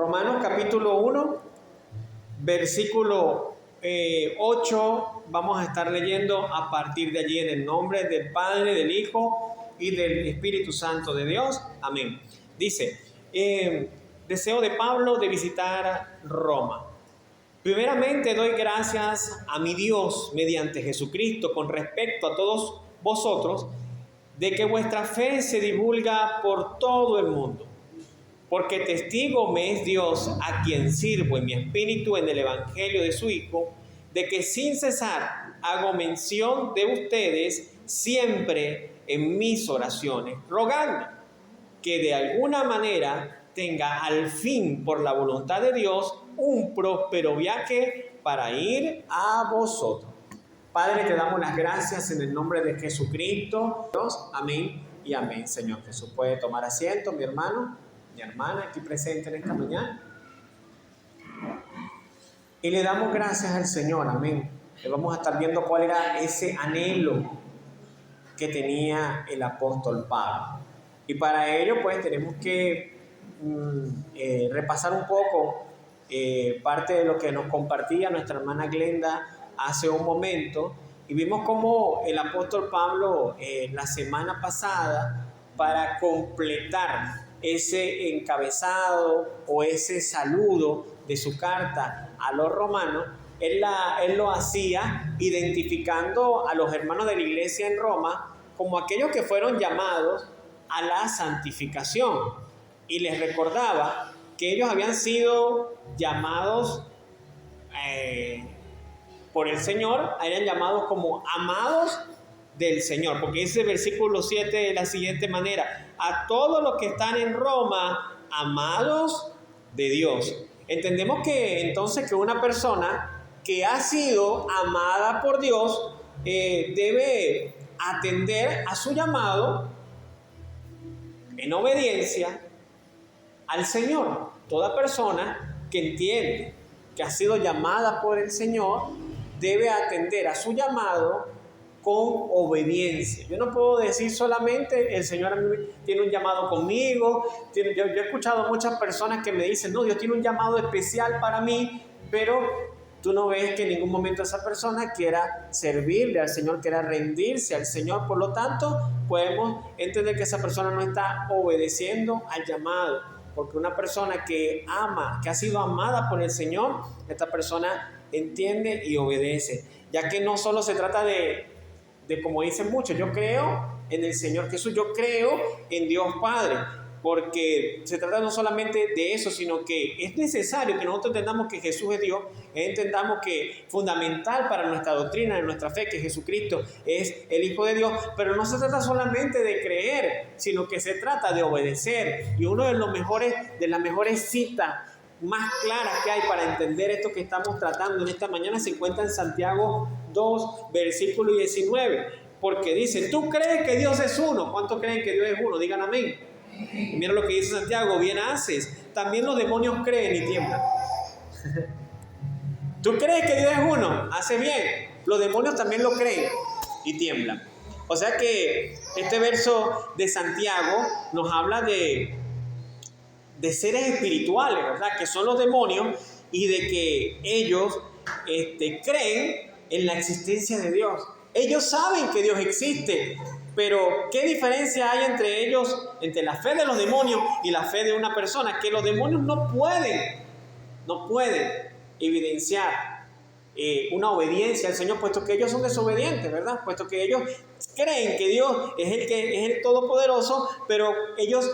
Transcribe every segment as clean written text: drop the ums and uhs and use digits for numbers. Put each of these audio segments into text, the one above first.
Romanos capítulo 1, versículo 8, vamos a estar leyendo a partir de allí en el nombre del Padre, del Hijo y del Espíritu Santo de Dios. Amén. Dice, deseo de Pablo de visitar Roma. Primeramente doy gracias a mi Dios mediante Jesucristo con respecto a todos vosotros, de que vuestra fe se divulga por todo el mundo. Porque testigo me es Dios, a quien sirvo en mi espíritu en el evangelio de su Hijo, de que sin cesar hago mención de ustedes siempre en mis oraciones, rogando que de alguna manera tenga al fin, por la voluntad de Dios, un próspero viaje para ir a vosotros. Padre, te damos las gracias en el nombre de Jesucristo. Dios, amén y amén. Señor Jesús, puede tomar asiento, mi hermano, mi hermana aquí presente en esta mañana. Y le damos gracias al Señor, amén. Le vamos a estar viendo cuál era ese anhelo que tenía el apóstol Pablo. Y para ello, pues, tenemos que repasar un poco parte de lo que nos compartía nuestra hermana Glenda hace un momento. Y vimos cómo el apóstol Pablo la semana pasada, para completar ese encabezado o ese saludo de su carta a los romanos, él lo hacía identificando a los hermanos de la iglesia en Roma como aquellos que fueron llamados a la santificación, y les recordaba que ellos habían sido llamados por el Señor, eran llamados como amados del Señor, porque dice el versículo 7 de la siguiente manera: a todos los que están en Roma, amados de Dios. Entendemos que entonces que una persona que ha sido amada por Dios debe atender a su llamado en obediencia al Señor. Toda persona que entiende que ha sido llamada por el Señor debe atender a su llamado con obediencia. Yo no puedo decir solamente el Señor a mí tiene un llamado conmigo. Yo he escuchado muchas personas que me dicen, no, Dios tiene un llamado especial para mí, pero tú no ves que en ningún momento esa persona quiera servirle al Señor, quiera rendirse al Señor. Por lo tanto, podemos entender que esa persona no está obedeciendo al llamado, porque una persona que ama, que ha sido amada por el Señor, esta persona entiende y obedece, ya que no solo se trata de como dicen muchos, yo creo en el Señor Jesús, yo creo en Dios Padre, porque se trata no solamente de eso, sino que es necesario que nosotros entendamos que Jesús es Dios, entendamos que fundamental para nuestra doctrina, de nuestra fe, que Jesucristo es el Hijo de Dios, pero no se trata solamente de creer, sino que se trata de obedecer. Y uno de las mejores citas más claras que hay para entender esto que estamos tratando en esta mañana se encuentra en Santiago 2, versículo 19, porque dice, ¿tú crees que Dios es uno? ¿Cuántos creen que Dios es uno? Digan amén. Y mira lo que dice Santiago, bien haces, también los demonios creen y tiemblan. ¿Tú crees que Dios es uno? Haces bien, los demonios también lo creen y tiemblan. O sea que este verso de Santiago nos habla de seres espirituales, ¿verdad? Que son los demonios, y de que ellos creen en la existencia de Dios. Ellos saben que Dios existe, pero ¿qué diferencia hay entre ellos, entre la fe de los demonios y la fe de una persona? Que los demonios no pueden evidenciar una obediencia al Señor, puesto que ellos son desobedientes, ¿verdad? Puesto que ellos creen que Dios es el Todopoderoso, pero ellos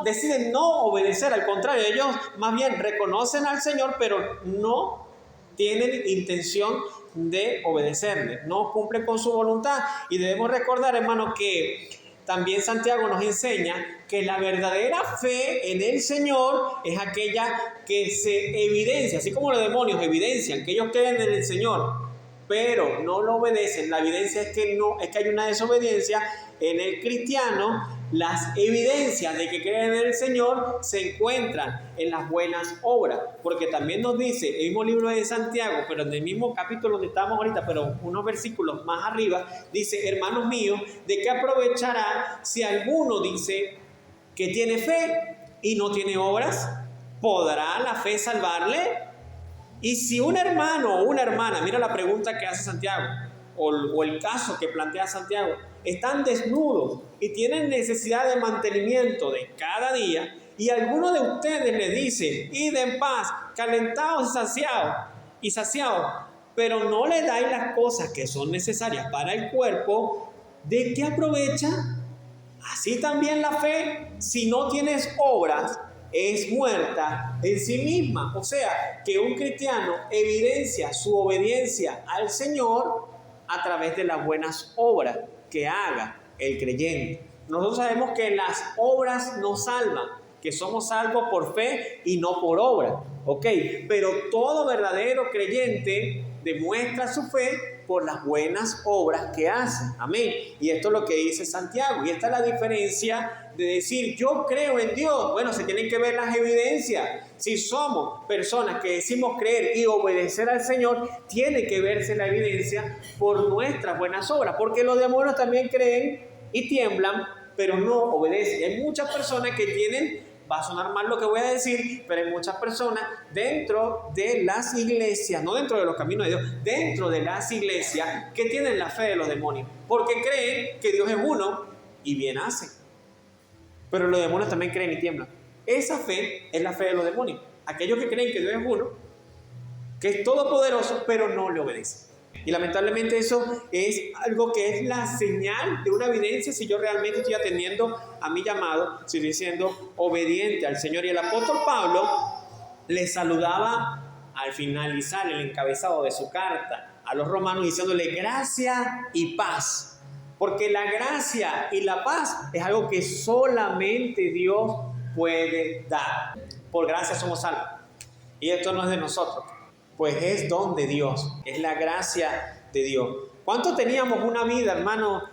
deciden no obedecer. Al contrario, ellos más bien reconocen al Señor, pero no tienen intención de obedecerle, no cumplen con su voluntad. Y debemos recordar, hermanos, que también Santiago nos enseña que la verdadera fe en el Señor es aquella que se evidencia, así como los demonios evidencian que ellos creen en el Señor, pero no lo obedecen. La evidencia es que hay una desobediencia en el cristiano. Las evidencias de que creen en el Señor se encuentran en las buenas obras, porque también nos dice el mismo libro de Santiago, pero en el mismo capítulo donde estamos ahorita, pero unos versículos más arriba, dice, hermanos míos, ¿de qué aprovechará si alguno dice que tiene fe y no tiene obras? ¿podrá la fe salvarle? Y si un hermano o una hermana, mira la pregunta que hace Santiago, o el caso que plantea Santiago, están desnudos y tienen necesidad de mantenimiento de cada día, y alguno de ustedes le dice, id en paz, calentados y saciados, pero no le dais las cosas que son necesarias para el cuerpo, ¿de qué aprovecha? Así también la fe, si no tienes obras, es muerta en sí misma. O sea, que un cristiano evidencia su obediencia al Señor a través de las buenas obras que haga el creyente. Nosotros sabemos que las obras nos salvan, que somos salvos por fe y no por obra, ¿ok? Pero todo verdadero creyente demuestra su fe por las buenas obras que hace, amén. Y esto es lo que dice Santiago, y esta es la diferencia de decir yo creo en Dios. Bueno, se tienen que ver las evidencias. Si somos personas que decimos creer y obedecer al Señor, tiene que verse la evidencia por nuestras buenas obras, porque los demonios también creen y tiemblan, pero no obedecen. Hay muchas personas que tienen, va a sonar mal lo que voy a decir, pero hay muchas personas dentro de las iglesias, no dentro de los caminos de Dios, dentro de las iglesias que tienen la fe de los demonios, porque creen que Dios es uno y bien hace. Pero los demonios también creen y tiemblan. Esa fe es la fe de los demonios. Aquellos que creen que Dios es uno, que es todopoderoso, pero no le obedecen. Y lamentablemente eso es algo que es la señal de una evidencia si yo realmente estoy atendiendo a mi llamado, si estoy siendo obediente al Señor. Y el apóstol Pablo le saludaba al finalizar el encabezado de su carta a los romanos diciéndole gracia y paz. Porque la gracia y la paz es algo que solamente Dios puede dar. Por gracia somos salvos. Y esto no es de nosotros, pues es don de Dios, es la gracia de Dios. ¿Cuánto teníamos una vida, hermano?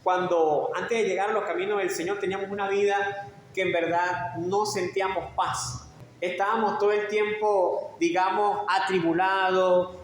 Cuando antes de llegar a los caminos del Señor teníamos una vida que en verdad no sentíamos paz. Estábamos todo el tiempo, digamos, atribulados,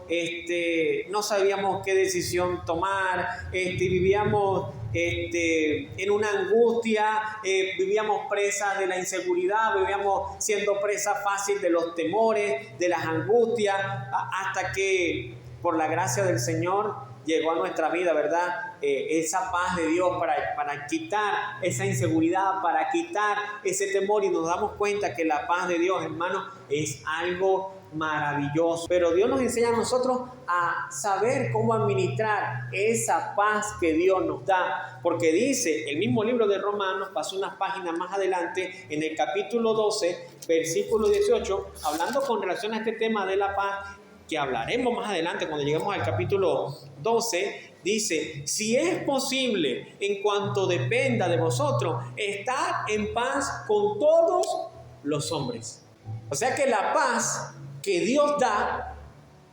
no sabíamos qué decisión tomar, vivíamos en una angustia, vivíamos presas de la inseguridad, vivíamos siendo presa fácil de los temores, de las angustias, hasta que por la gracia del Señor llegó a nuestra vida, ¿verdad? Esa paz de Dios para quitar esa inseguridad, para quitar ese temor, y nos damos cuenta que la paz de Dios, hermano, es algo maravilloso. Pero Dios nos enseña a nosotros a saber cómo administrar esa paz que Dios nos da, porque dice el mismo libro de Romanos, pasó unas páginas más adelante, en el capítulo 12, versículo 18, hablando con relación a este tema de la paz, que hablaremos más adelante cuando lleguemos al capítulo 12, dice, si es posible, en cuanto dependa de vosotros, estar en paz con todos los hombres. O sea que la paz que Dios da,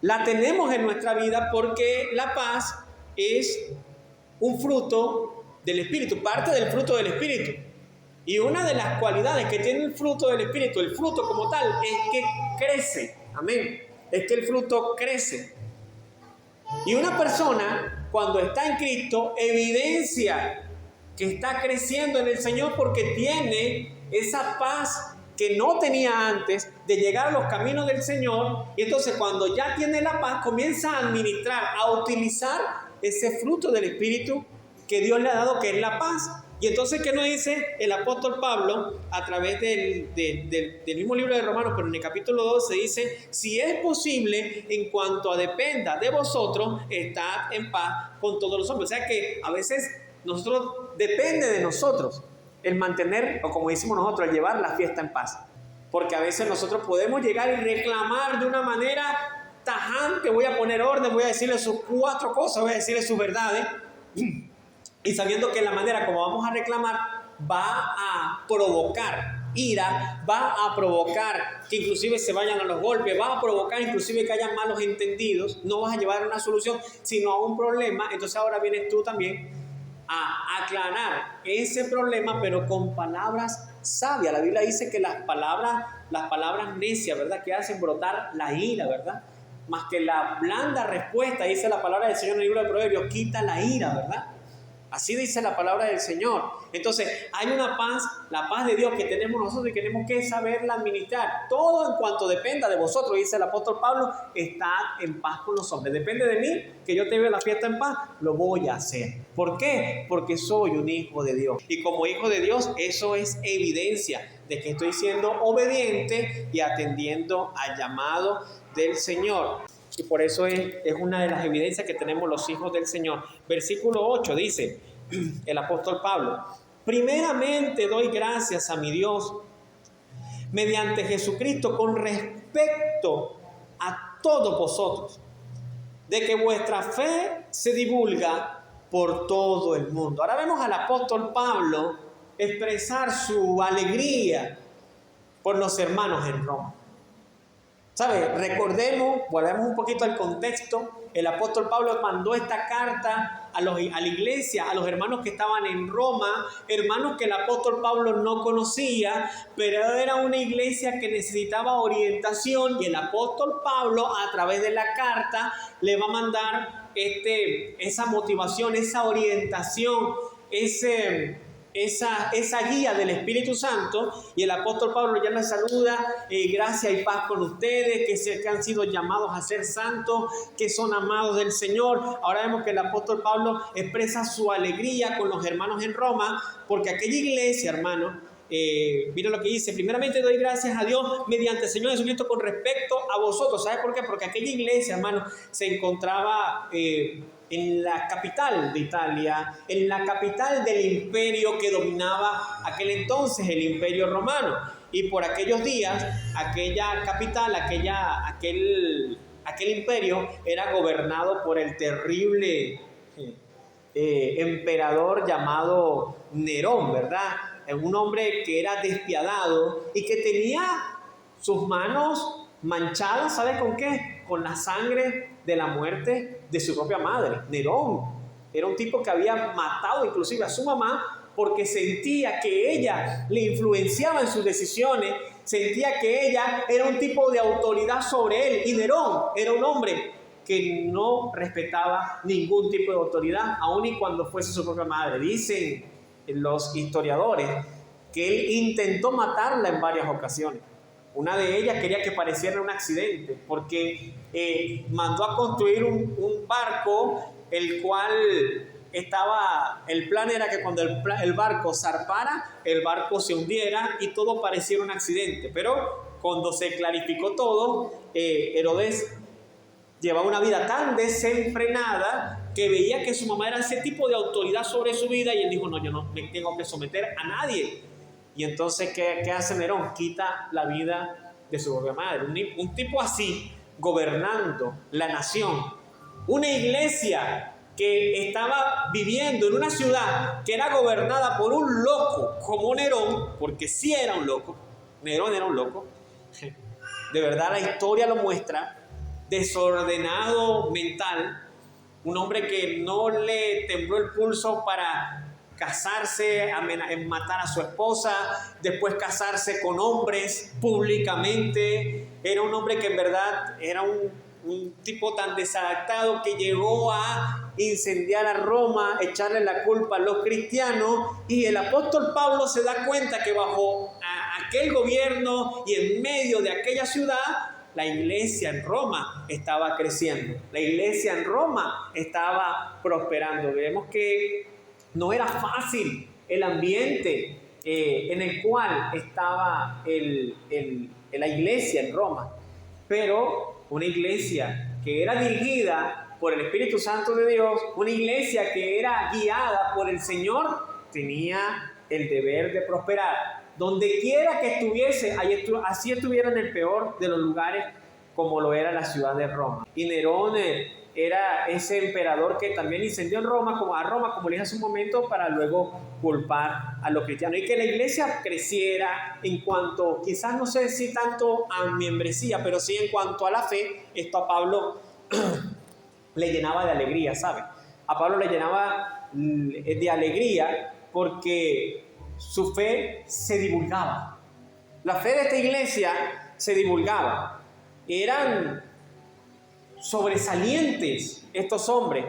la tenemos en nuestra vida porque la paz es un fruto del Espíritu, parte del fruto del Espíritu. Y una de las cualidades que tiene el fruto del Espíritu, el fruto como tal, es que crece. Amén. Es que el fruto crece. Y una persona, cuando está en Cristo, evidencia que está creciendo en el Señor porque tiene esa paz que no tenía antes de llegar a los caminos del Señor. Y entonces cuando ya tiene la paz, comienza a administrar, a utilizar ese fruto del Espíritu que Dios le ha dado, que es la paz. Y entonces, ¿qué nos dice el apóstol Pablo a través del mismo libro de Romanos? Pero en el capítulo 12 dice, si es posible, en cuanto a dependa de vosotros, estad en paz con todos los hombres. O sea que a veces depende de nosotros el mantener, o como decimos nosotros, el llevar la fiesta en paz. Porque a veces nosotros podemos llegar y reclamar de una manera tajante, voy a poner orden, voy a decirle sus 4 cosas, voy a decirle sus verdades, y sabiendo que la manera como vamos a reclamar va a provocar ira, va a provocar que inclusive se vayan a los golpes, va a provocar inclusive que haya malos entendidos, no vas a llevar a una solución, sino a un problema. Entonces ahora vienes tú también a aclarar ese problema, pero con palabras sabias. La Biblia dice que las palabras necias, ¿verdad?, que hacen brotar la ira, ¿verdad?, más que la blanda respuesta, dice la palabra del Señor en el libro de Proverbios, quita la ira, ¿verdad? Así dice la palabra del Señor. Entonces, hay una paz, la paz de Dios que tenemos nosotros y tenemos que saberla administrar. Todo en cuanto dependa de vosotros, dice el apóstol Pablo, estad en paz con los hombres. Depende de mí que yo te lleve la fiesta en paz, lo voy a hacer. ¿Por qué? Porque soy un hijo de Dios. Y como hijo de Dios, eso es evidencia de que estoy siendo obediente y atendiendo al llamado del Señor. Y por eso es una de las evidencias que tenemos los hijos del Señor. Versículo 8 dice el apóstol Pablo: primeramente doy gracias a mi Dios mediante Jesucristo con respecto a todos vosotros, de que vuestra fe se divulga por todo el mundo. Ahora vemos al apóstol Pablo expresar su alegría por los hermanos en Roma. ¿Sabe? Recordemos, volvemos un poquito al contexto. El apóstol Pablo mandó esta carta a la iglesia, a los hermanos que estaban en Roma, hermanos que el apóstol Pablo no conocía, pero era una iglesia que necesitaba orientación, y el apóstol Pablo, a través de la carta, le va a mandar esa motivación, esa orientación, esa guía del Espíritu Santo. Y el apóstol Pablo ya les saluda: gracia y paz con ustedes, que han sido llamados a ser santos, que son amados del Señor. Ahora vemos que el apóstol Pablo expresa su alegría con los hermanos en Roma, porque aquella iglesia, hermano, mira lo que dice: primeramente doy gracias a Dios mediante el Señor Jesucristo con respecto a vosotros. ¿Sabe por qué? Porque aquella iglesia, hermano, se encontraba en la capital de Italia, en la capital del imperio que dominaba aquel entonces, el imperio romano. Y por aquellos días, aquella capital, aquel imperio era gobernado por el terrible emperador llamado Nerón, ¿verdad? Un hombre que era despiadado y que tenía sus manos manchadas, ¿sabe con qué? Con la sangre de la muerte de su propia madre. Nerón era un tipo que había matado inclusive a su mamá porque sentía que ella le influenciaba en sus decisiones, sentía que ella era un tipo de autoridad sobre él. Y Nerón era un hombre que no respetaba ningún tipo de autoridad, aun y cuando fuese su propia madre. Dicen los historiadores que él intentó matarla en varias ocasiones. Una de ellas quería que pareciera un accidente, porque mandó a construir un barco, el cual el plan era que cuando el barco zarpara, el barco se hundiera y todo pareciera un accidente. Pero cuando se clarificó todo, Herodes llevaba una vida tan desenfrenada que veía que su mamá era ese tipo de autoridad sobre su vida, y él dijo: no, yo no me tengo que someter a nadie. Y entonces, ¿qué hace Nerón? Quita la vida de su propia madre. Un tipo así, gobernando la nación. Una iglesia que estaba viviendo en una ciudad que era gobernada por un loco como Nerón, porque sí era un loco. Nerón era un loco. De verdad, la historia lo muestra. Desordenado mental. Un hombre que no le tembló el pulso para casarse, matar a su esposa, después casarse con hombres públicamente. Era un hombre que en verdad era un tipo tan desadaptado que llegó a incendiar a Roma, echarle la culpa a los cristianos. Y el apóstol Pablo se da cuenta que bajo aquel gobierno y en medio de aquella ciudad, la iglesia en Roma estaba creciendo, la iglesia en Roma estaba prosperando. Vemos que no era fácil el ambiente en el cual estaba la iglesia en Roma, pero una iglesia que era dirigida por el Espíritu Santo de Dios, una iglesia que era guiada por el Señor, tenía el deber de prosperar. Donde quiera que estuviese, así estuviera en el peor de los lugares, como lo era la ciudad de Roma. Y Nerón era ese emperador que también incendió Roma, como le dije hace un momento, para luego culpar a los cristianos. Y que la iglesia creciera en cuanto, quizás no sé si tanto a membresía, pero sí en cuanto a la fe. Esto a Pablo le llenaba de alegría, ¿sabe? A Pablo le llenaba de alegría porque su fe se divulgaba. La fe de esta iglesia se divulgaba. Eran sobresalientes estos hombres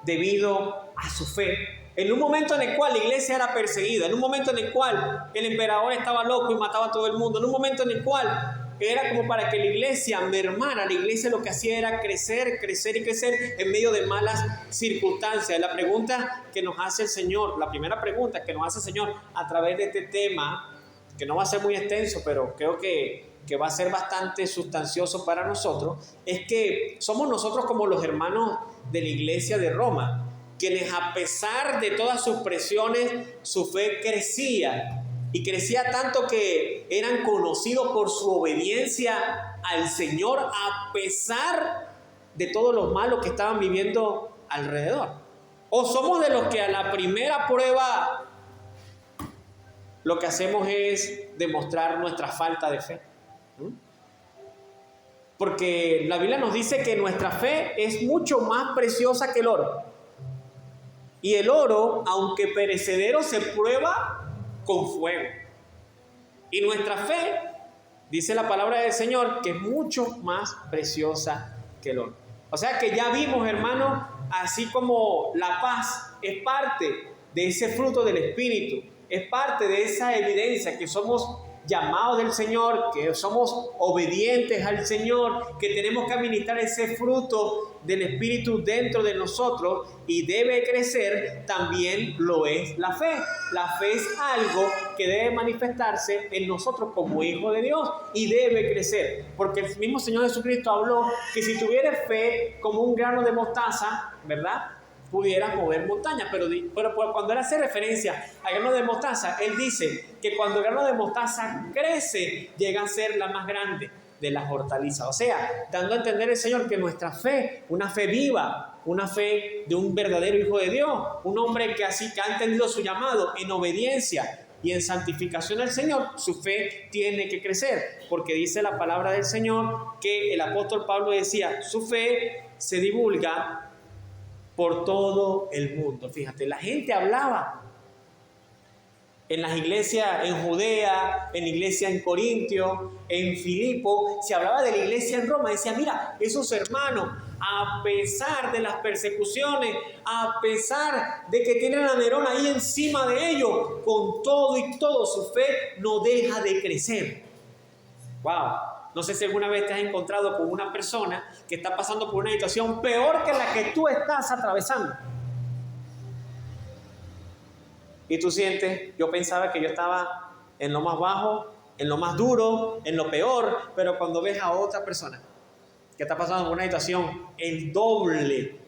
debido a su fe. En un momento en el cual la iglesia era perseguida, en un momento en el cual el emperador estaba loco y mataba a todo el mundo, en un momento en el cual era como para que la iglesia mermara, la iglesia lo que hacía era crecer, crecer y crecer en medio de malas circunstancias. La pregunta que nos hace el Señor, la primera pregunta que nos hace el Señor a través de este tema, que no va a ser muy extenso, pero creo que va a ser bastante sustancioso para nosotros, es que somos nosotros como los hermanos de la iglesia de Roma, quienes a pesar de todas sus presiones, su fe crecía, y crecía tanto que eran conocidos por su obediencia al Señor a pesar de todo lo malo que estaban viviendo alrededor. O somos de los que a la primera prueba lo que hacemos es demostrar nuestra falta de fe. Porque la Biblia nos dice que nuestra fe es mucho más preciosa que el oro. Y el oro, aunque perecedero, se prueba con fuego. Y nuestra fe, dice la palabra del Señor, que es mucho más preciosa que el oro. O sea que ya vimos, hermanos, así como la paz es parte de ese fruto del Espíritu, es parte de esa evidencia que somos llamados del Señor, que somos obedientes al Señor, que tenemos que administrar ese fruto del Espíritu dentro de nosotros y debe crecer. También lo es la fe. La fe es algo que debe manifestarse en nosotros como hijos de Dios y debe crecer, porque el mismo Señor Jesucristo habló que si tuvieras fe como un grano de mostaza, ¿verdad?, pudieras mover montañas, pero cuando él hace referencia al grano de mostaza, él dice que cuando el grano de mostaza crece, llega a ser la más grande de las hortalizas. O sea, dando a entender el Señor que nuestra fe, una fe viva, una fe de un verdadero hijo de Dios, un hombre que ha entendido su llamado en obediencia y en santificación al Señor, su fe tiene que crecer, porque dice la palabra del Señor que el apóstol Pablo decía, su fe se divulga por todo el mundo. Fíjate, la gente hablaba en las iglesias en Judea, en la iglesia en Corintio, en Filipo, se hablaba de la iglesia en Roma. Decía, mira, esos hermanos, a pesar de las persecuciones, a pesar de que tienen a Nerón ahí encima de ellos, con todo y todo, su fe no deja de crecer. ¡Wow! No sé si alguna vez te has encontrado con una persona que está pasando por una situación peor que la que tú estás atravesando. Y tú sientes, yo pensaba que yo estaba en lo más bajo, en lo más duro, en lo peor, pero cuando ves a otra persona que está pasando por una situación el doble,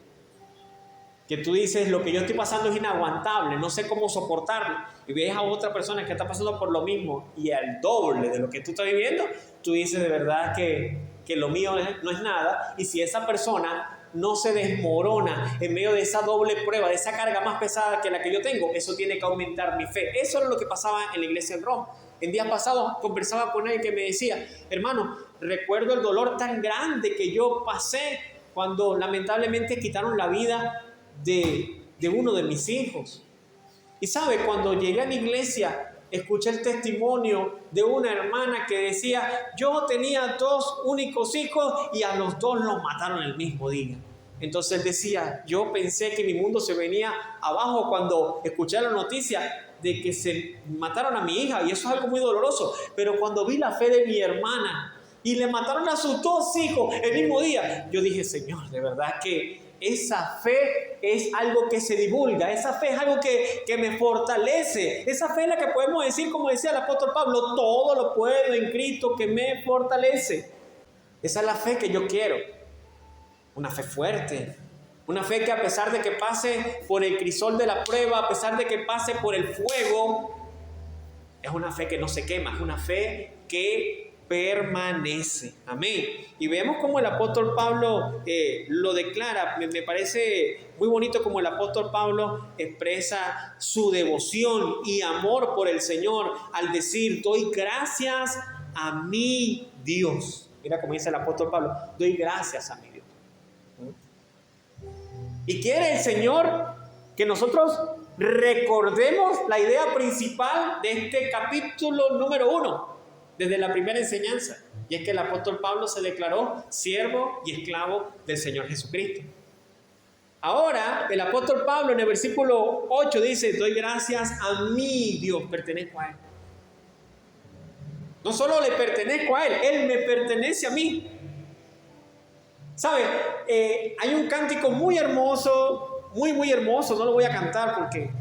que tú dices, lo que yo estoy pasando es inaguantable, no sé cómo soportarlo, y ves a otra persona que está pasando por lo mismo y al doble de lo que tú estás viviendo, tú dices de verdad que lo mío no es nada. Y si esa persona no se desmorona en medio de esa doble prueba, de esa carga más pesada que la que yo tengo, eso tiene que aumentar mi fe. Eso es lo que pasaba en la iglesia en Roma. En días pasados conversaba con alguien que me decía, hermano, recuerdo el dolor tan grande que yo pasé cuando lamentablemente quitaron la vida de uno de mis hijos. Y sabe, cuando llegué a la iglesia, escuché el testimonio de una hermana que decía, yo tenía 2 únicos hijos y a los 2 los mataron el mismo día. Entonces decía, yo pensé que mi mundo se venía abajo cuando escuché la noticia de que se mataron a mi hija, y eso es algo muy doloroso. Pero cuando vi la fe de mi hermana y le mataron a sus 2 hijos el mismo día, yo dije, Señor, de verdad que esa fe es algo que se divulga, esa fe es algo que me fortalece, esa fe es la que podemos decir, como decía el apóstol Pablo, todo lo puedo en Cristo que me fortalece. Esa es la fe que yo quiero, una fe fuerte, una fe que a pesar de que pase por el crisol de la prueba, a pesar de que pase por el fuego, es una fe que no se quema, es una fe que permanece. Amén. Y vemos cómo el apóstol Pablo lo declara. Me parece muy bonito como el apóstol Pablo expresa su devoción y amor por el Señor al decir, doy gracias a mi Dios. Mira cómo dice el apóstol Pablo, doy gracias a mi Dios. Y quiere el Señor que nosotros recordemos la idea principal de este capítulo número 1, desde la primera enseñanza, y es que el apóstol Pablo se declaró siervo y esclavo del Señor Jesucristo. Ahora el apóstol Pablo en el versículo 8 dice, doy gracias a mi Dios, pertenezco a Él. No solo le pertenezco a Él, Él me pertenece a mí. ¿Sabe? Hay un cántico muy hermoso, muy hermoso, no lo voy a cantar porque...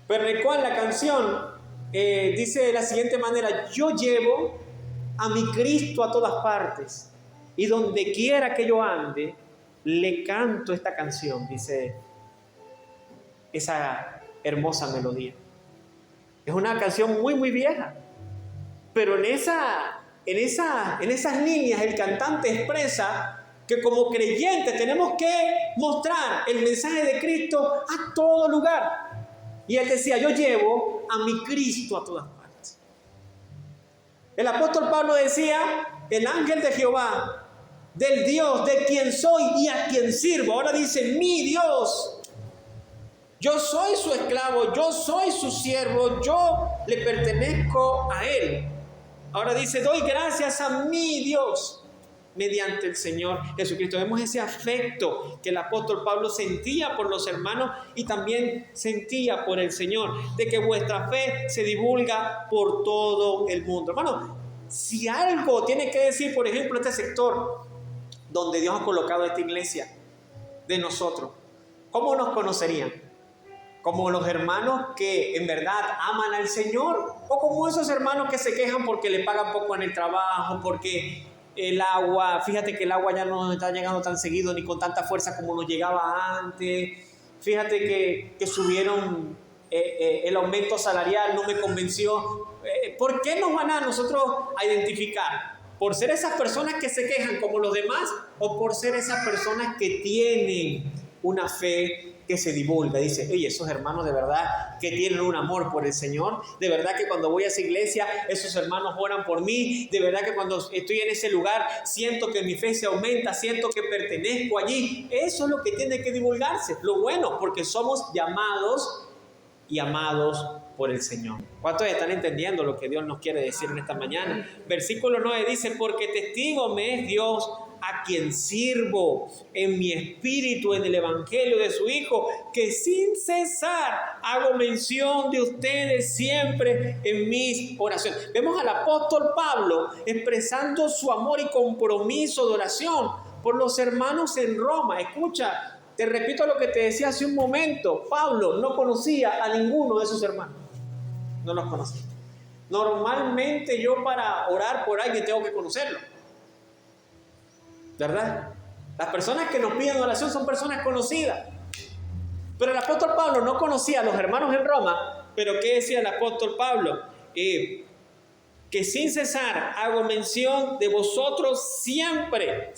Pero en el cual la canción dice de la siguiente manera, yo llevo a mi Cristo a todas partes y donde quiera que yo ande, le canto esta canción, dice esa hermosa melodía. Es una canción muy vieja, pero en esas líneas el cantante expresa que como creyentes tenemos que mostrar el mensaje de Cristo a todo lugar. Y él decía, yo llevo a mi Cristo a todas partes. El apóstol Pablo decía, el ángel de Jehová, del Dios, de quien soy y a quien sirvo. Ahora dice, mi Dios. Yo soy su esclavo, yo soy su siervo, yo le pertenezco a Él. Ahora dice, doy gracias a mi Dios mediante el Señor Jesucristo. Vemos ese afecto que el apóstol Pablo sentía por los hermanos y también sentía por el Señor, de que vuestra fe se divulga por todo el mundo. Hermano, si algo tiene que decir, por ejemplo, este sector donde Dios ha colocado esta iglesia de nosotros, ¿cómo nos conocerían? ¿Como los hermanos que en verdad aman al Señor? ¿O como esos hermanos que se quejan porque le pagan poco en el trabajo, porque el agua, fíjate que el agua ya no nos está llegando tan seguido ni con tanta fuerza como nos llegaba antes? Fíjate que subieron el aumento salarial, no me convenció. ¿Por qué nos van a nosotros a identificar? ¿Por ser esas personas que se quejan como los demás o por ser esas personas que tienen una fe que se divulga? Dice, oye, esos hermanos de verdad que tienen un amor por el Señor, de verdad que cuando voy a esa iglesia esos hermanos oran por mí, de verdad que cuando estoy en ese lugar siento que mi fe se aumenta, siento que pertenezco allí. Eso es lo que tiene que divulgarse, lo bueno, porque somos llamados y amados por el Señor. ¿Cuántos están entendiendo lo que Dios nos quiere decir en esta mañana? Versículo 9 dice, porque testigo me es Dios, a quien sirvo en mi espíritu en el evangelio de su Hijo, que sin cesar hago mención de ustedes siempre en mis oraciones. Vemos al apóstol Pablo expresando su amor y compromiso de oración por los hermanos en Roma. Escucha, te repito lo que te decía hace un momento. Pablo no conocía a ninguno de sus hermanos. No los conocía. Normalmente yo para orar por alguien tengo que conocerlo, ¿verdad? Las personas que nos piden oración son personas conocidas. Pero el apóstol Pablo no conocía a los hermanos en Roma. Pero ¿qué decía el apóstol Pablo? Que sin cesar hago mención de vosotros siempre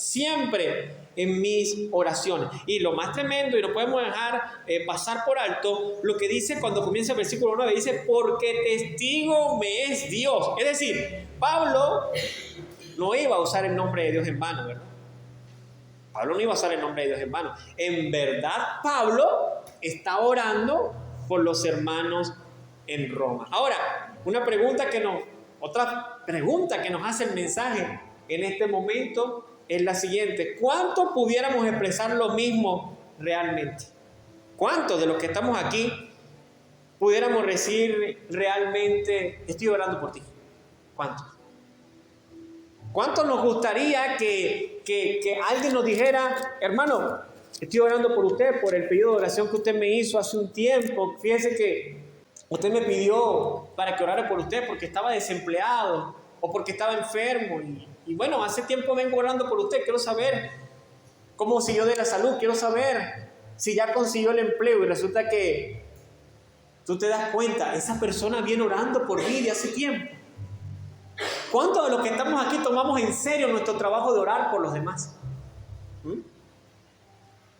en mis oraciones. Y lo más tremendo, y no podemos dejar pasar por alto, lo que dice cuando comienza el versículo 9, dice, porque testigo me es Dios. Es decir, Pablo no iba a usar el nombre de Dios en vano, ¿verdad? Pablo no iba a usar el nombre de Dios en vano. En verdad, Pablo está orando por los hermanos en Roma. Ahora, otra pregunta que nos hace el mensaje en este momento es la siguiente: ¿cuánto pudiéramos expresar lo mismo realmente? ¿Cuántos de los que estamos aquí pudiéramos decir realmente, estoy orando por ti? ¿Cuántos? ¿Cuánto nos gustaría que alguien nos dijera, hermano, estoy orando por usted, por el pedido de oración que usted me hizo hace un tiempo? Fíjese que usted me pidió para que orara por usted porque estaba desempleado o porque estaba enfermo. Y bueno, hace tiempo vengo orando por usted. Quiero saber cómo siguió de la salud. Quiero saber si ya consiguió el empleo. Y resulta que tú te das cuenta, esa persona viene orando por mí de hace tiempo. ¿Cuántos de los que estamos aquí tomamos en serio nuestro trabajo de orar por los demás?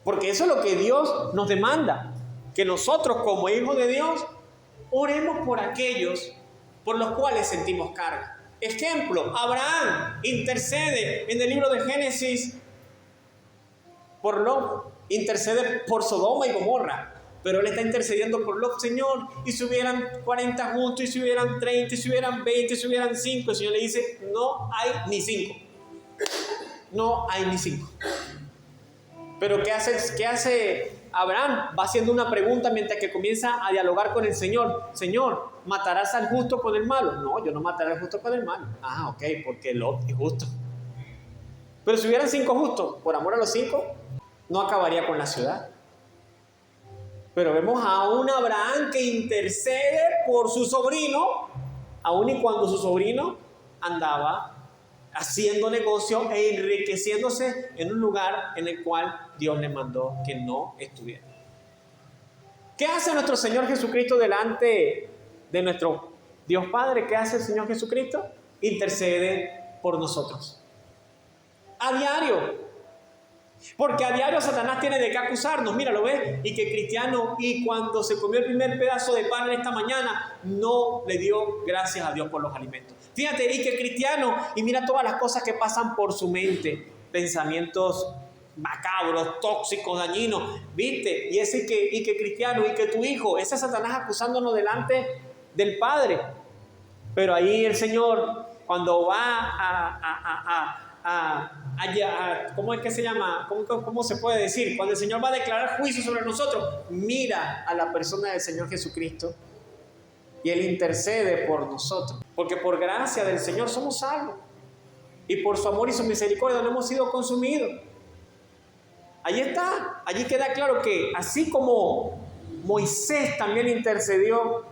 Porque eso es lo que Dios nos demanda, que nosotros como hijos de Dios oremos por aquellos por los cuales sentimos carga. Ejemplo, Abraham intercede en el libro de Génesis por Lot, intercede por Sodoma y Gomorra. Pero él está intercediendo por Lot, Señor, y si hubieran 40 juntos, y si hubieran 30, y si hubieran 20, y si hubieran 5, el Señor le dice, no hay ni 5. No hay ni 5. Pero ¿qué hace Abraham? Va haciendo una pregunta mientras que comienza a dialogar con el Señor. Señor, ¿matarás al justo con el malo? No, yo no mataré al justo con el malo. Ah, ok, porque Lot es justo. Pero si hubieran 5 justos, por amor a los 5, no acabaría con la ciudad. Pero vemos a un Abraham que intercede por su sobrino, aun y cuando su sobrino andaba haciendo negocio e enriqueciéndose en un lugar en el cual Dios le mandó que no estuviera. ¿Qué hace nuestro Señor Jesucristo delante de nuestro Dios Padre? ¿Qué hace el Señor Jesucristo? Intercede por nosotros. A diario. Porque a diario Satanás tiene de qué acusarnos. Mira, ¿lo ves? Y que cristiano, y cuando se comió el primer pedazo de pan en esta mañana, no le dio gracias a Dios por los alimentos. Fíjate, y que cristiano, y mira todas las cosas que pasan por su mente. Pensamientos macabros, tóxicos, dañinos. ¿Viste? Y ese y que cristiano, y que tu hijo, ese es Satanás acusándonos delante del Padre. Pero ahí el Señor, cuando va ¿cómo es que se llama? ¿Cómo se puede decir? Cuando el Señor va a declarar juicio sobre nosotros, mira a la persona del Señor Jesucristo y Él intercede por nosotros. Porque por gracia del Señor somos salvos. Y por su amor y su misericordia no hemos sido consumidos. Allí está. Allí queda claro que así como Moisés también intercedió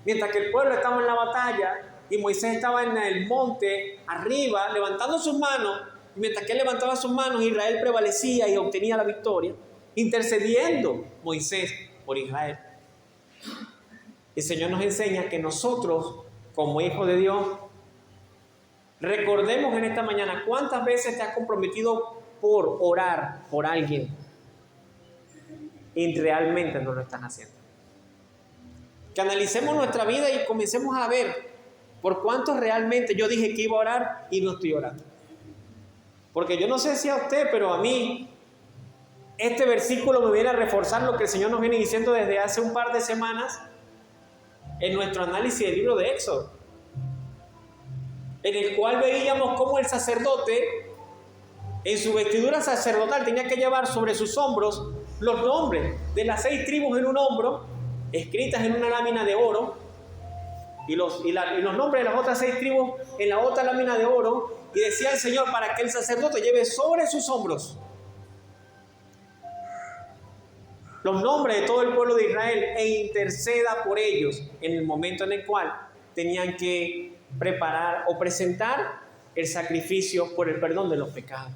mientras que el pueblo estaba en la batalla, y Moisés estaba en el monte, arriba, levantando sus manos, y mientras que él levantaba sus manos, Israel prevalecía y obtenía la victoria, intercediendo Moisés por Israel. El Señor nos enseña que nosotros, como hijos de Dios, recordemos en esta mañana cuántas veces te has comprometido por orar por alguien y realmente no lo estás haciendo. Que analicemos nuestra vida y comencemos a ver por cuántos realmente yo dije que iba a orar y no estoy orando. Porque yo no sé si a usted, pero a mí este versículo me viene a reforzar lo que el Señor nos viene diciendo desde hace un par de semanas en nuestro análisis del libro de Éxodo, en el cual veíamos cómo el sacerdote en su vestidura sacerdotal tenía que llevar sobre sus hombros los nombres de las 6 tribus en un hombro, escritas en una lámina de oro, y los nombres de las otras 6 tribus en la otra lámina de oro, y decía el Señor para que el sacerdote lleve sobre sus hombros los nombres de todo el pueblo de Israel e interceda por ellos en el momento en el cual tenían que preparar o presentar el sacrificio por el perdón de los pecados.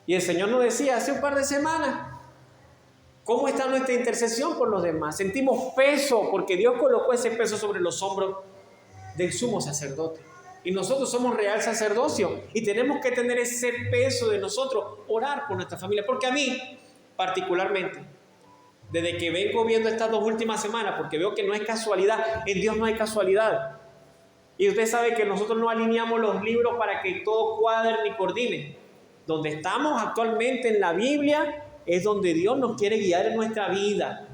Y el Señor nos decía hace un par de semanas, ¿cómo está nuestra intercesión por los demás? Sentimos peso porque Dios colocó ese peso sobre los hombros del sumo sacerdote. Y nosotros somos real sacerdocio y tenemos que tener ese peso de nosotros, orar por nuestra familia. Porque a mí, particularmente, desde que vengo viendo estas 2 últimas semanas, porque veo que no es casualidad, en Dios no hay casualidad. Y usted sabe que nosotros no alineamos los libros para que todo cuadre ni coordine. Donde estamos actualmente en la Biblia es donde Dios nos quiere guiar en nuestra vida.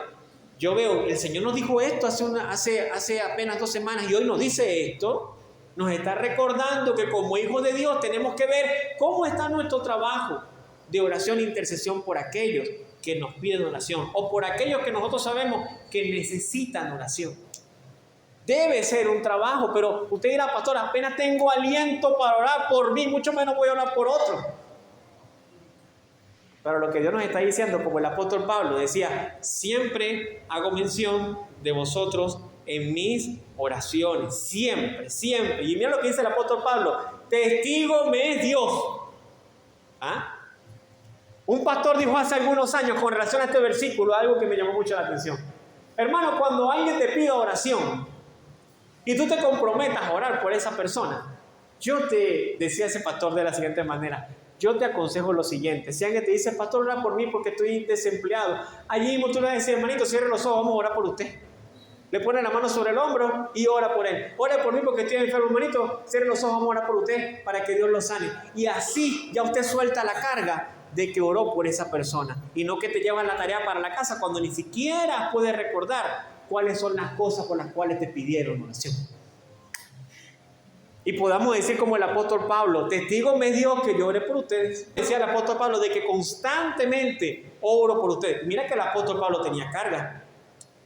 Yo veo, el Señor nos dijo esto hace apenas 2 semanas y hoy nos dice esto. Nos está recordando que como hijos de Dios tenemos que ver cómo está nuestro trabajo de oración e intercesión por aquellos que nos piden oración o por aquellos que nosotros sabemos que necesitan oración. Debe ser un trabajo, pero usted dirá, pastor, apenas tengo aliento para orar por mí, mucho menos voy a orar por otro. Pero lo que Dios nos está diciendo, como el apóstol Pablo decía, siempre hago mención de vosotros en mis oraciones, siempre, siempre. Y mira lo que dice el apóstol Pablo, testigo me es Dios. ¿Ah? Un pastor dijo hace algunos años con relación a este versículo algo que me llamó mucho la atención. Hermano, cuando alguien te pida oración y tú te comprometas a orar por esa persona, yo te decía ese pastor de la siguiente manera, yo te aconsejo lo siguiente, si alguien te dice, pastor, ora por mí porque estoy desempleado, allí mismo tú le vas a decir, hermanito, cierre los ojos, vamos a orar por usted. Le pone la mano sobre el hombro y ora por él. Ora por mí porque estoy enfermo, hermanito, cierre los ojos, vamos a orar por usted para que Dios lo sane. Y así ya usted suelta la carga de que oró por esa persona y no que te llevan la tarea para la casa cuando ni siquiera puedes recordar cuáles son las cosas por las cuales te pidieron oración. y podamos decir como el apóstol Pablo, testigo me dio que yo oré por ustedes. Decía el apóstol Pablo de que constantemente oro por ustedes. Mira que el apóstol Pablo tenía carga.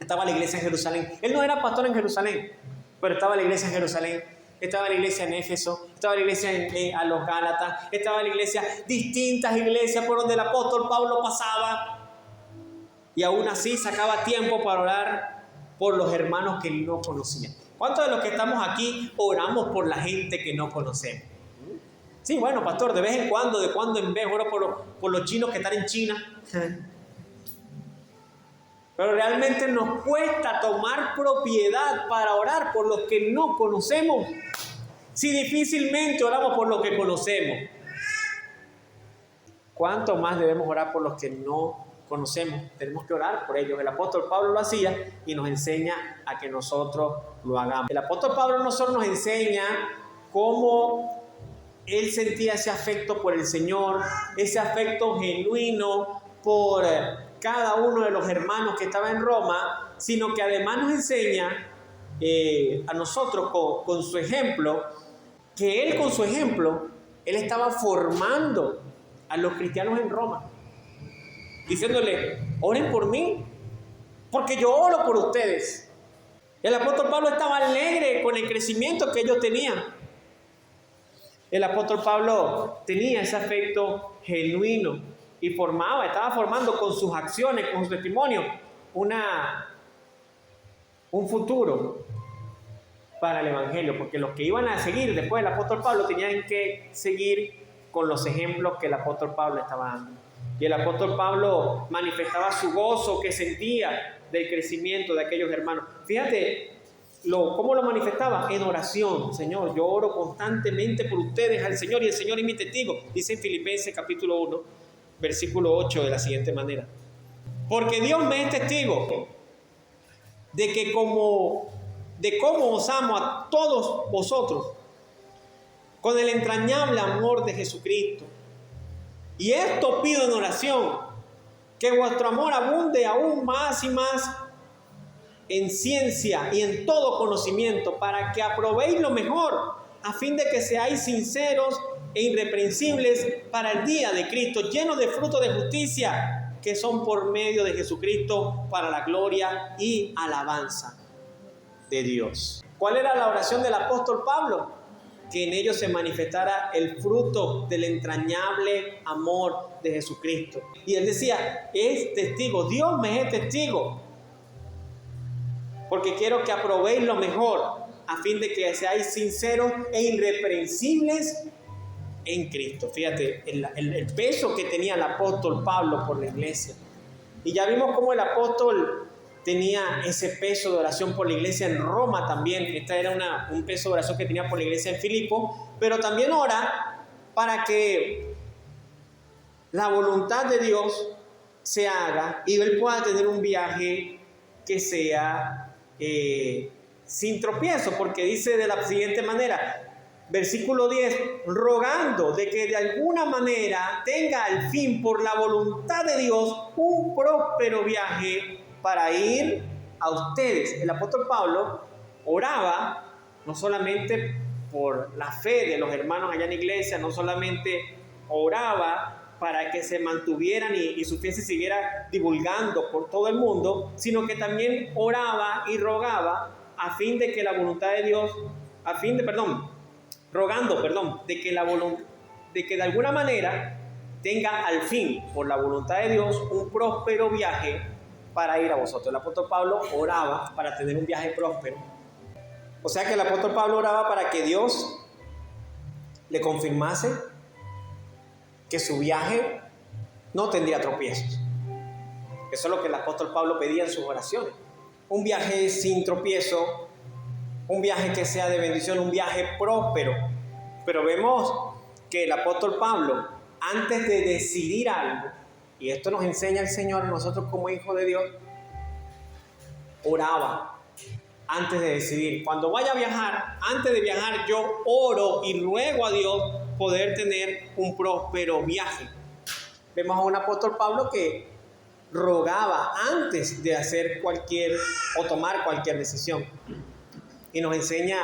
Estaba la iglesia en Jerusalén. Él no era pastor en Jerusalén, pero estaba la iglesia en Jerusalén. Estaba la iglesia en Éfeso, estaba la iglesia a los Gálatas, estaba la iglesia, distintas iglesias por donde el apóstol Pablo pasaba. Y aún así sacaba tiempo para orar por los hermanos que él no conocía. ¿Cuántos de los que estamos aquí oramos por la gente que no conocemos? Sí, bueno, pastor, de vez en cuando, de cuando en vez, oro por los chinos que están en China. Pero realmente nos cuesta tomar propiedad para orar por los que no conocemos. Si difícilmente oramos por los que conocemos, ¿cuánto más debemos orar por los que no conocemos? Tenemos que orar por ellos. El apóstol Pablo lo hacía y nos enseña a que nosotros lo hagamos. El apóstol Pablo no solo nos enseña cómo él sentía ese afecto por el Señor, ese afecto genuino por cada uno de los hermanos que estaba en Roma, sino que además nos enseña a nosotros con su ejemplo, que él con su ejemplo, él estaba formando a los cristianos en Roma, diciéndole, oren por mí, porque yo oro por ustedes. El apóstol Pablo estaba alegre con el crecimiento que ellos tenían. El apóstol Pablo tenía ese afecto genuino y estaba formando con sus acciones, con su testimonio, un futuro para el evangelio, porque los que iban a seguir después del apóstol Pablo tenían que seguir con los ejemplos que el apóstol Pablo estaba dando. Y el apóstol Pablo manifestaba su gozo que sentía del crecimiento de aquellos hermanos. Fíjate cómo lo manifestaba en oración. Señor, yo oro constantemente por ustedes al Señor y el Señor es mi testigo. Dice en Filipenses capítulo 1, versículo 8 de la siguiente manera. Porque Dios me es testigo de cómo os amo a todos vosotros con el entrañable amor de Jesucristo. Y esto pido en oración, que vuestro amor abunde aún más y más en ciencia y en todo conocimiento, para que aprobéis lo mejor, a fin de que seáis sinceros e irreprensibles para el día de Cristo, llenos de frutos de justicia, que son por medio de Jesucristo para la gloria y alabanza de Dios. ¿Cuál era la oración del apóstol Pablo? Que en ellos se manifestara el fruto del entrañable amor de Jesucristo. Y él decía, es testigo, Dios me es testigo, porque quiero que aprobéis lo mejor, a fin de que seáis sinceros e irreprensibles en Cristo. Fíjate el peso que tenía el apóstol Pablo por la iglesia. Y ya vimos cómo el apóstol tenía ese peso de oración por la iglesia en Roma también. Esta era un peso de oración que tenía por la iglesia en Filipo, pero también ora para que la voluntad de Dios se haga y él pueda tener un viaje que sea sin tropiezo, porque dice de la siguiente manera, versículo 10, rogando de que de alguna manera tenga al fin por la voluntad de Dios un próspero viaje para ir a ustedes. El apóstol Pablo oraba no solamente por la fe de los hermanos allá en la iglesia, no solamente oraba para que se mantuvieran y su fe se siguiera divulgando por todo el mundo, sino que también oraba y rogaba a fin de que la voluntad de Dios, rogando de que de alguna manera tenga al fin, por la voluntad de Dios, un próspero viaje para ir a vosotros. El apóstol Pablo oraba para tener un viaje próspero. O sea que el apóstol Pablo oraba para que Dios le confirmase que su viaje no tendría tropiezos. Eso es lo que el apóstol Pablo pedía en sus oraciones. Un viaje sin tropiezo, un viaje que sea de bendición, un viaje próspero. Pero vemos que el apóstol Pablo, antes de decidir algo, y esto nos enseña el Señor, nosotros como hijos de Dios, oraba antes de decidir. Cuando vaya a viajar, antes de viajar, yo oro y ruego a Dios poder tener un próspero viaje. Vemos a un apóstol Pablo que rogaba antes de hacer tomar cualquier decisión. Y nos enseña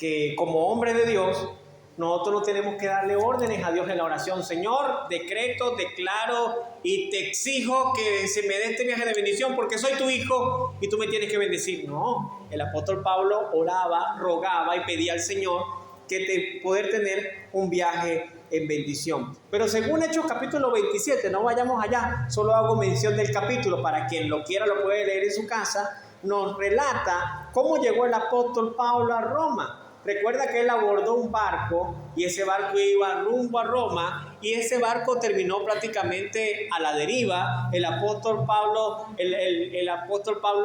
que como hombre de Dios, nosotros no tenemos que darle órdenes a Dios en la oración. Señor, decreto, declaro y te exijo que se me dé este viaje de bendición porque soy tu hijo y tú me tienes que bendecir. No, el apóstol Pablo oraba, rogaba y pedía al Señor que poder tener un viaje en bendición. Pero según Hechos capítulo 27, no vayamos allá, solo hago mención del capítulo para quien lo quiera lo puede leer en su casa, nos relata cómo llegó el apóstol Pablo a Roma. Recuerda que él abordó un barco y ese barco iba rumbo a Roma y ese barco terminó prácticamente a la deriva. El apóstol Pablo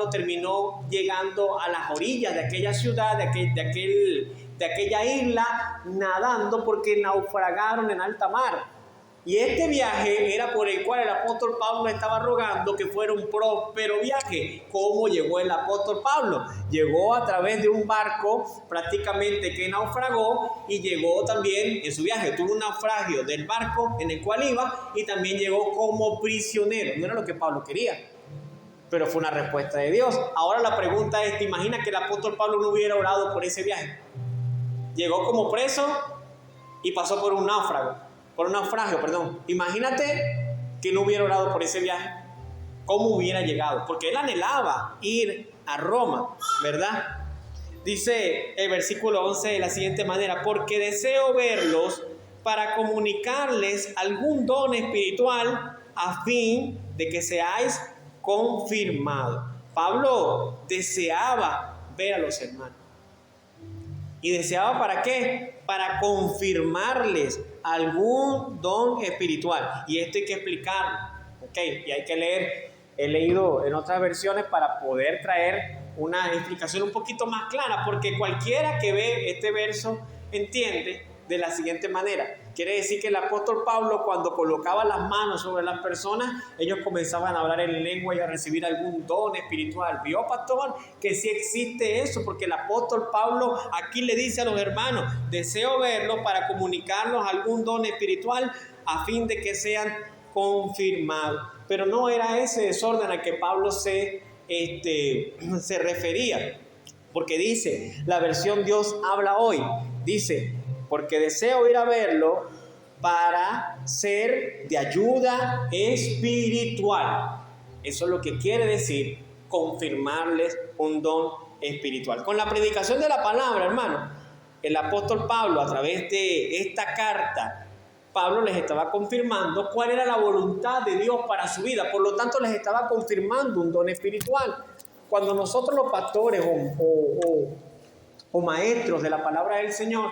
terminó llegando a las orillas de aquella ciudad, de aquella isla, nadando porque naufragaron en alta mar. Y este viaje era por el cual el apóstol Pablo estaba rogando que fuera un próspero viaje. ¿Cómo llegó el apóstol Pablo? Llegó a través de un barco prácticamente que naufragó y llegó también en su viaje. Tuvo un naufragio del barco en el cual iba y también llegó como prisionero. No era lo que Pablo quería, pero fue una respuesta de Dios. Ahora la pregunta es, ¿te imaginas que el apóstol Pablo no hubiera orado por ese viaje? Llegó como preso y pasó por un naufragio. Imagínate que no hubiera orado por ese viaje. ¿Cómo hubiera llegado? Porque él anhelaba ir a Roma, ¿verdad? Dice el versículo 11 de la siguiente manera: porque deseo verlos para comunicarles algún don espiritual a fin de que seáis confirmados. Pablo deseaba ver a los hermanos. ¿Y deseaba para qué? Para confirmarles algún don espiritual. Y esto hay que explicarlo, ¿ok? Y hay que leer. He leído en otras versiones para poder traer una explicación un poquito más clara, porque cualquiera que ve este verso entiende de la siguiente manera. Quiere decir que el apóstol Pablo, cuando colocaba las manos sobre las personas, ellos comenzaban a hablar en lengua y a recibir algún don espiritual. ¿Vio, pastor? Que sí existe eso, porque el apóstol Pablo aquí le dice a los hermanos: deseo verlo para comunicarnos algún don espiritual a fin de que sean confirmados. Pero no era ese desorden al que Pablo se refería, porque dice, la versión Dios habla hoy, dice: porque deseo ir a verlo para ser de ayuda espiritual. Eso es lo que quiere decir confirmarles un don espiritual. Con la predicación de la palabra, hermano, el apóstol Pablo, a través de esta carta, Pablo les estaba confirmando cuál era la voluntad de Dios para su vida. Por lo tanto, les estaba confirmando un don espiritual. Cuando nosotros los pastores o maestros de la palabra del Señor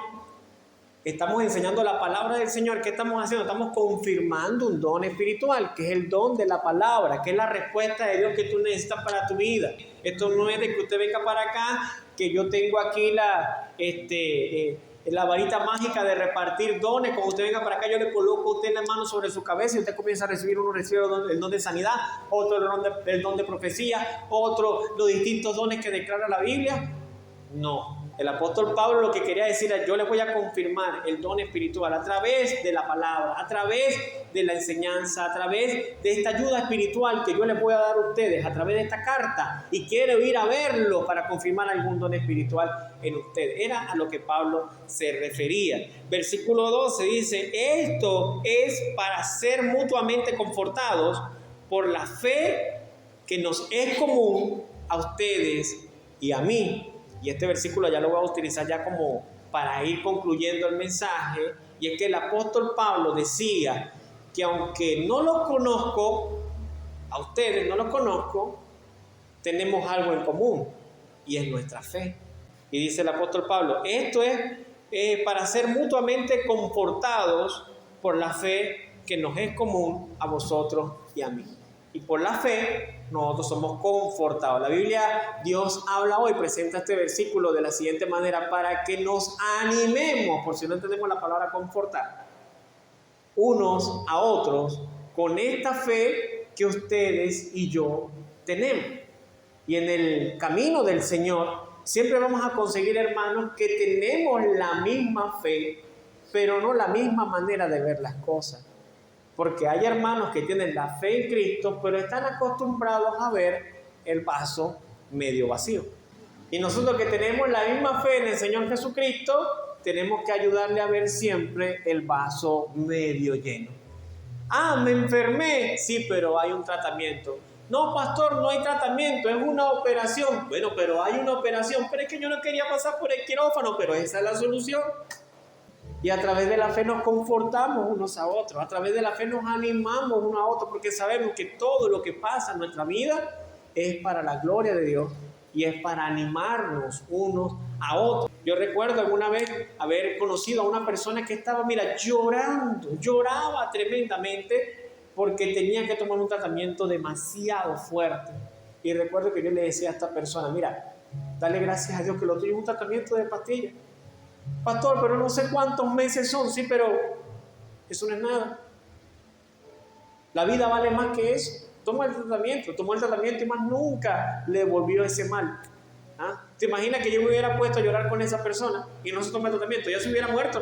estamos enseñando la palabra del Señor, ¿qué estamos haciendo? Estamos confirmando un don espiritual, que es el don de la palabra, que es la respuesta de Dios que tú necesitas para tu vida. Esto no es de que usted venga para acá, que yo tengo aquí la varita mágica de repartir dones. Cuando usted venga para acá, yo le coloco a usted la mano sobre su cabeza y usted comienza a recibir. Uno recibe el don de sanidad, otro el don de profecía, otro los distintos dones que declara la Biblia. No. El apóstol Pablo lo que quería decir es: yo les voy a confirmar el don espiritual a través de la palabra, a través de la enseñanza, a través de esta ayuda espiritual que yo les voy a dar a ustedes, a través de esta carta, y quiero ir a verlo para confirmar algún don espiritual en ustedes. Era a lo que Pablo se refería. Versículo 12 dice: esto es para ser mutuamente confortados por la fe que nos es común a ustedes y a mí. Y este versículo ya lo voy a utilizar ya como para ir concluyendo el mensaje. Y es que el apóstol Pablo decía que aunque no los conozco, a ustedes no los conozco, tenemos algo en común y es nuestra fe. Y dice el apóstol Pablo: esto es para ser mutuamente confortados por la fe que nos es común a vosotros y a mí. Y por la fe nosotros somos confortados. La Biblia, Dios habla hoy, presenta este versículo de la siguiente manera: para que nos animemos, por si no entendemos la palabra confortar, unos a otros con esta fe que ustedes y yo tenemos. Y en el camino del Señor siempre vamos a conseguir hermanos que tenemos la misma fe, pero no la misma manera de ver las cosas. Porque hay hermanos que tienen la fe en Cristo, pero están acostumbrados a ver el vaso medio vacío. Y nosotros que tenemos la misma fe en el Señor Jesucristo, tenemos que ayudarle a ver siempre el vaso medio lleno. Ah, me enfermé. Sí, pero hay un tratamiento. No, pastor, no hay tratamiento, es una operación. Bueno, pero hay una operación. Pero es que yo no quería pasar por el quirófano, pero esa es la solución. Y a través de la fe nos confortamos unos a otros. A través de la fe nos animamos unos a otros, porque sabemos que todo lo que pasa en nuestra vida es para la gloria de Dios y es para animarnos unos a otros. Yo recuerdo alguna vez haber conocido a una persona que estaba, mira, lloraba tremendamente porque tenía que tomar un tratamiento demasiado fuerte. Y recuerdo que yo le decía a esta persona, mira, dale gracias a Dios que lo tuyo es un tratamiento de pastillas. Pastor, pero no sé cuántos meses son. Sí, pero eso no es nada. La vida vale más que eso. Tomó el tratamiento y más nunca le volvió ese mal. ¿Ah? ¿Te imaginas que yo me hubiera puesto a llorar con esa persona y no se tomó el tratamiento? Ya se hubiera muerto.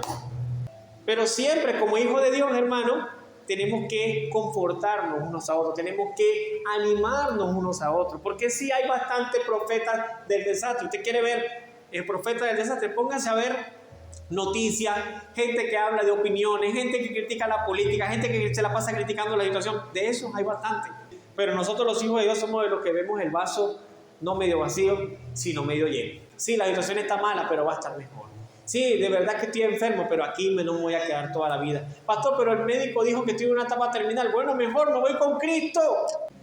Pero siempre, como hijo de Dios, hermano, tenemos que confortarnos unos a otros, tenemos que animarnos unos a otros, porque sí hay bastantes profetas del desastre. Usted quiere ver el profeta del desastre, pónganse a ver noticias, gente que habla de opiniones, gente que critica la política, gente que se la pasa criticando la situación. De esos hay bastante. Pero nosotros los hijos de Dios somos de los que vemos el vaso no medio vacío, sino medio lleno. Sí, la situación está mala, pero va a estar mejor. Sí, de verdad que estoy enfermo, pero aquí no me voy a quedar toda la vida. Pastor, pero el médico dijo que estoy en una etapa terminal. Bueno, mejor me voy con Cristo,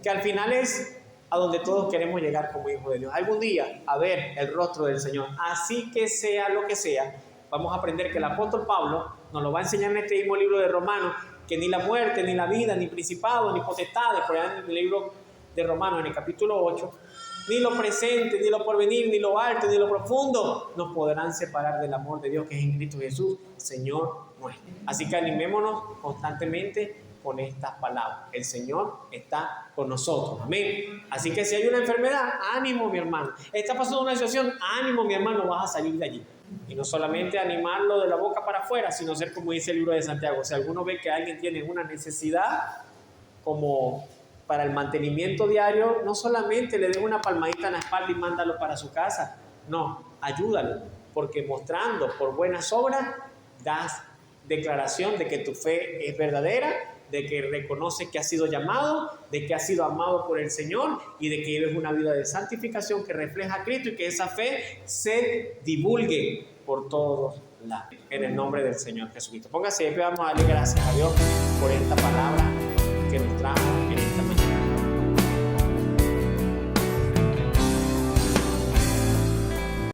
que al final es a donde todos queremos llegar como hijos de Dios. Algún día a ver el rostro del Señor. Así que sea lo que sea, vamos a aprender que el apóstol Pablo nos lo va a enseñar en este mismo libro de Romanos, que ni la muerte, ni la vida, ni principados, ni potestades, por allá en el libro de Romanos, en el capítulo 8, ni lo presente, ni lo porvenir, ni lo alto, ni lo profundo, nos podrán separar del amor de Dios que es en Cristo Jesús, Señor nuestro. Así que animémonos constantemente con estas palabras. El Señor está con nosotros. Amén. Así que si hay una enfermedad, ánimo, mi hermano. Está pasando una situación, ánimo, mi hermano, vas a salir de allí. Y no solamente animarlo de la boca para afuera, sino ser como dice el libro de Santiago. Si alguno ve que alguien tiene una necesidad como para el mantenimiento diario, no solamente le den una palmadita en la espalda y mándalo para su casa. No, ayúdalo, porque mostrando por buenas obras das declaración de que tu fe es verdadera, de que reconoce que has sido llamado, de que has sido amado por el Señor y de que vives una vida de santificación que refleja a Cristo y que esa fe se divulgue por todos lados. En el nombre del Señor Jesucristo. Póngase de pie, vamos a darle gracias a Dios por esta palabra que nos trajo en esta mañana.